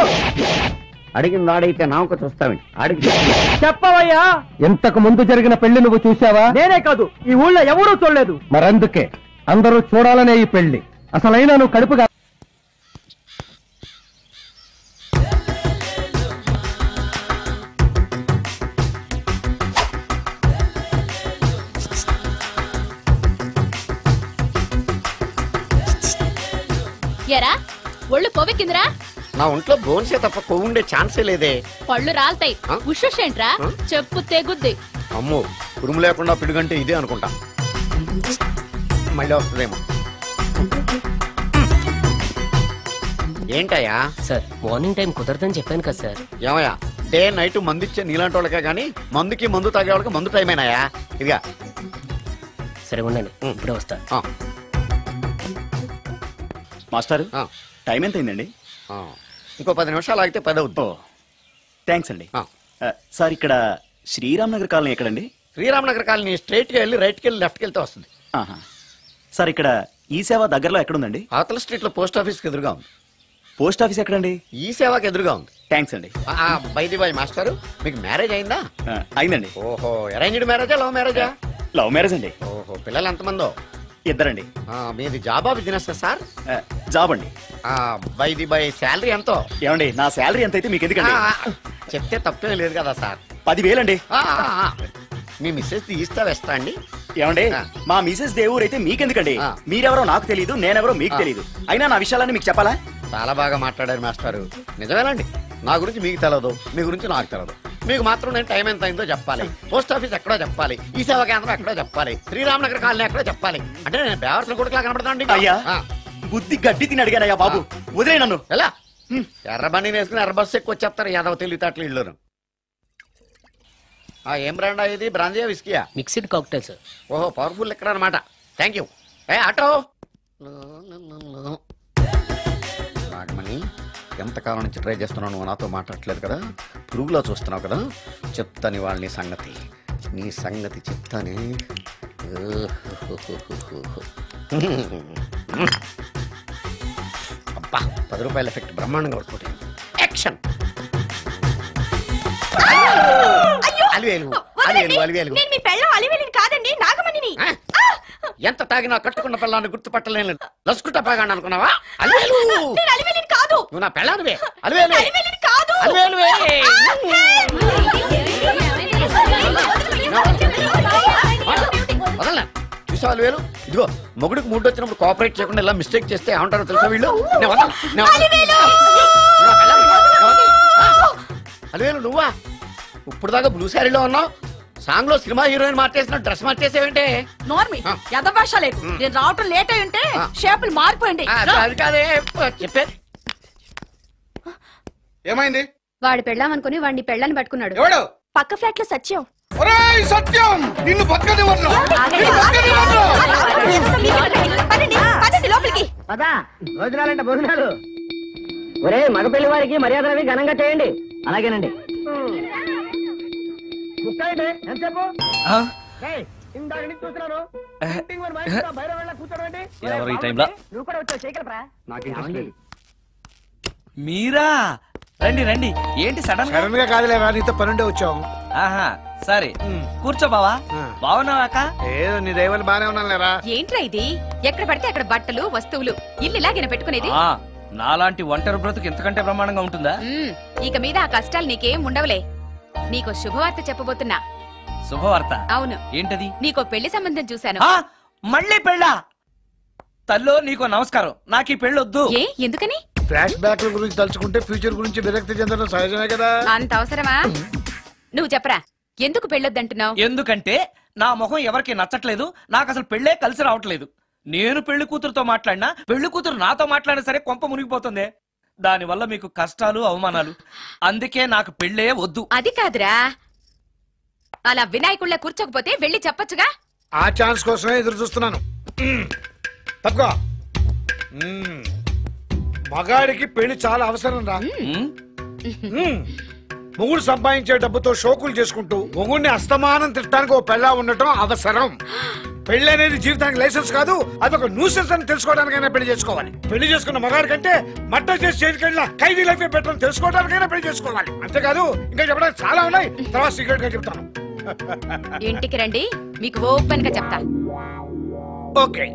అడిగింది ఆడైతే నామక చూస్తావేంటి? అడిగి చెప్పవయ్యా. ఇంతకు ముందు జరిగిన పెళ్లి నువ్వు చూసావా? నేనే కాదు, ఈ ఊళ్ళో ఎవరూ చూడలేదు. మరందుకే అందరూ చూడాలనే ఈ పెళ్లి. అసలైనా నువ్వు కడుపుగా ఎరా ఒళ్ళు పొవెక్కిందిరా? నా ఒంట్లో బోన్సే తప్ప కొవ్వు ఉండే ఛాన్సే లేదే. పళ్ళు రాల్తాయి. ఉషేంట్రా చెప్పు తెగుద్ది. అమ్మో ఉరుము లేకుండా పిడుగంటే ఇదే అనుకుంటా. మళ్ళీ వస్తుందేమో. ఏంటయ్యా? సార్ మార్నింగ్ టైం కుదరదని చెప్పాను కదా సార్. ఏమయ్యా డే నైట్ మందు ఇచ్చే నీలాంటి వాళ్ళకే గానీ మందుకి మందు తాగే వాళ్ళకి మందు టైం అయినాయా? ఇదిగా సరే ఉండండి, ఇప్పుడే వస్తా. మాస్టర్ టైం ఎంత అయిందండి? ఇంకో 10 నిమిషాలు ఆగితే 10 అవుతుంది. థ్యాంక్స్ అండి. సార్ ఇక్కడ శ్రీరామ్ నగర్ కాలనీ ఎక్కడండి? శ్రీరామ్ నగర్ కాలనీ స్ట్రైట్ గా వెళ్ళి రైట్కి వెళ్ళి లెఫ్ట్కి వెళ్తే వస్తుంది. సార్ ఇక్కడ ఈ సేవ దగ్గరలో ఎక్కడుందండి? అవతల స్ట్రీట్ లో పోస్ట్ ఆఫీస్ కి ఎదురుగా ఉంది. పోస్ట్ ఆఫీస్ ఎక్కడండి? ఈ సేవకి ఎదురుగా ఉంది. థ్యాంక్స్ అండి. బై ది బై మాస్టర్, మీకు మ్యారేజ్ అయిందా? అయిందండి. ఓహో, అరేంజ్డ్ మ్యారేజా లవ్ మ్యారేజా? లవ్ మ్యారేజ్ అండి. ఓహో, పిల్లలు ఎంతమందో? 2 అండి. మీది జాబా బిజినెస్ సార్? జాబ్ అండి. బై ది బై శాలరీ ఎంతో? ఏమండి నా శాలరీ ఎంత అయితే మీకు ఎందుకండి? చెప్తే తప్పేం లేదు కదా సార్. 10,000 అండి. మీ మిస్సెస్ తీస్తా వేస్తా అండి. ఏమండి మా మిసెస్ దేవుడు అయితే మీకెందుకండి? మీరెవరో నాకు తెలియదు, నేనెవరో మీకు తెలియదు. అయినా నా విషయాలన్నీ మీకు చెప్పాలా? చాలా బాగా మాట్లాడారు మాస్టారు. నిజమేనండి, నా గురించి మీకు తెలదు, మీ గురించి నాకు తెలదు. మీకు మాత్రం నేను టైం ఎంత అయిందో చెప్పాలి, పోస్ట్ ఆఫీస్ ఎక్కడో చెప్పాలి, ఈ సేవా కేంద్రం ఎక్కడో చెప్పాలి, శ్రీరామ్ నగర్ కాలనీ ఎక్కడో చెప్పాలి. అంటే నేను బేవర్సన కొడుకులా కనపడతానండి. అయ్యా బుద్ధి గడ్డి తిని అడిగానయ్యా బాబు, వదిలే నన్ను. ఎలా ఎర్ర బండి వేసుకుని ఎర్ర బస్సు ఎక్కువ వచ్చేస్తారు యాదవ తెలివితేటలు ఇళ్ళను. ఏం బ్రాండా ఇది? బ్రాంజియా విస్కియా? Mixed cocktail sir. ఓహో, పవర్ఫుల్ ఎక్కడ అనమాట. Thank you. ఆటో నాగమణి, ఎంతకాలం నుంచి ట్రై చేస్తున్నావు, నువ్వు నాతో మాట్లాడట్లేదు కదా, పురుగులో చూస్తున్నావు కదా, చెప్తాను వాళ్ళ నీ సంగతి. నీ సంగతి చెప్తానే. అబ్బా, 10 రూపాయల ఎఫెక్ట్ బ్రహ్మాండంగా కొట్టుకుంటే. యాక్షన్. ఎంత తాగినా కట్టుకున్న పిల్లాన్ని గుర్తుపట్టలేను. లసుకుట బాగా అనుకున్నావా? అలివేలు నువ్వు నా పిల్లానివే. అలివేలు వదలనా? చూసావు అలివేలు? ఇదిగో మొగుడికి మూడు వచ్చినప్పుడు కోఆపరేట్ చేయకుండా ఇలా మిస్టేక్ చేస్తే ఏమంటారో తెలుసా వీళ్ళు? అలివేలు నువ్వా? ఇప్పుడు దాకా బ్లూ శారీలో ఉన్నావు, సాంగ్ లో సినిమా హీరోయిన్ మార్చేసిన డ్రెస్ మార్చేసేవంటే? నోర్మి యదభాష లేదు. నేను రావటం లేట్ అయి ఉంటే షేపులు మారిపోయింది. అది కాదే చెప్పేది. ఏమైంది? వాడు పెళ్ళామనుకుని వాడిని పెళ్ళని పట్టుకున్నాడు. ఎవడు? పక్క ఫ్లాట్ లో సత్యం. సత్యం నిన్ను బతకనివ్వను. లోపలికి భోజనాలంటే భోజనాలు. ఒరే మగ పెళ్లి వారికి మర్యాదలవి ఘనంగా చేయండి. అలాగేనండి. ఎవరు ఈ టైంలో? నువ్వు కూడా వచ్చావు చేయగలరా? మీరా? రండి రండి. ఏంటి సడన్ గా కాదులేవా, నీతో పనుండే వచ్చాం. ఆహా సరే కూర్చో బావా. బాగున్నావాక? ఏదో నీ దైవాలు బానే ఉన్నాను లేరా. ఏంట్రా ఇది? ఎక్కడ పడితే అక్కడ బట్టలు వస్తువులు ఇల్లు ఇలాగిన పెట్టుకునేది? నాలాంటి ఒంటరి బ్రతుకు ఎంతకంటే బ్రహ్మాండంగా ఉంటుందా? ఇక మీద ఆ కష్టాలు నీకేం ఉండవులే. నీకో శుభవార్త చెప్పబోతున్నా. శుభవార్త? అవును. ఏంటది? నీకో పెళ్లి సంబంధం చూశాను. మళ్ళీ పెళ్ళా? తల్లో నీకో నమస్కారం, నాకు ఈ పెళ్ళొద్దు. ఏ ఎందుకని? ఫ్లాష్ బ్యాక్ గురించి తలుచుకుంటే ఫ్యూచర్ గురించి విరక్తి చెందడం సహజమే కదా. అంత అవసరమా? నువ్వు చెప్పరా, ఎందుకు పెళ్ళొద్దంటున్నావు? ఎందుకంటే నా మొహం ఎవరికి నచ్చట్లేదు, నాకు అసలు పెళ్ళే కలిసి రావట్లేదు. నేను పెళ్లి కూతురుతో మాట్లాడినా, పెళ్లి కూతురు నాతో మాట్లాడినా సరే కొంప మునిగిపోతుంది. దానివల్ల మీకు కష్టాలు అవమానాలు. అందుకే నాకు పెళ్ళే వద్దు. అది కాదురా, అలా వినాయకుళ్ళ కూర్చోకపోతే వెళ్ళి చెప్పొచ్చుగా. ఆ ఛాన్స్ కోసమే ఎదురు చూస్తున్నాను. తప్పుకో. మగాడికి పెళ్లి చాలా అవసరం రా. మొగుడు సంపాదించే డబ్బుతో షోకులు చేసుకుంటూ మొగుడిని అస్తమానం తిట్టడానికి ఓ పెళ్ళా ఉండటం అవసరం. పెళ్లి అనేది జీవితానికి లైసెన్స్ కాదు, అదొక న్యూసెన్స్ అని తెలుసుకోవడానికైనా పెళ్లి చేసుకోవాలి. పెళ్లి చేసుకున్న మగాడి కంటే మర్డర్ చేసి చేతికెళ్ళిన ఖైదీ లైఫ్ బెటర్ అని తెలుసుకోవడానికైనా పెళ్లి చేసుకోవాలి. అంతేకాదు ఇంకా చెప్పడానికి చాలా ఉన్నాయి, తర్వాత సీక్రెట్ గా చెప్తాను. ఇంటికి రండి, మీకు ఓపెన్ గా చెప్తా. ఓకే.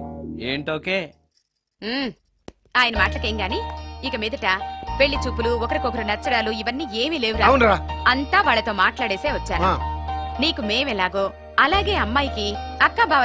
ఏంటోకే? ఆయన మాటలకేం గాని ఇక మీదట పెళ్లి చూపులు, ఒకరికొకరు నచ్చడాలు ఇవన్నీ ఏమీ లేవు. అంతా వాళ్ళతో మాట్లాడేసే వచ్చాను. నీకు మేమెలాగో అలాగే అమ్మాయికి అక్క బావల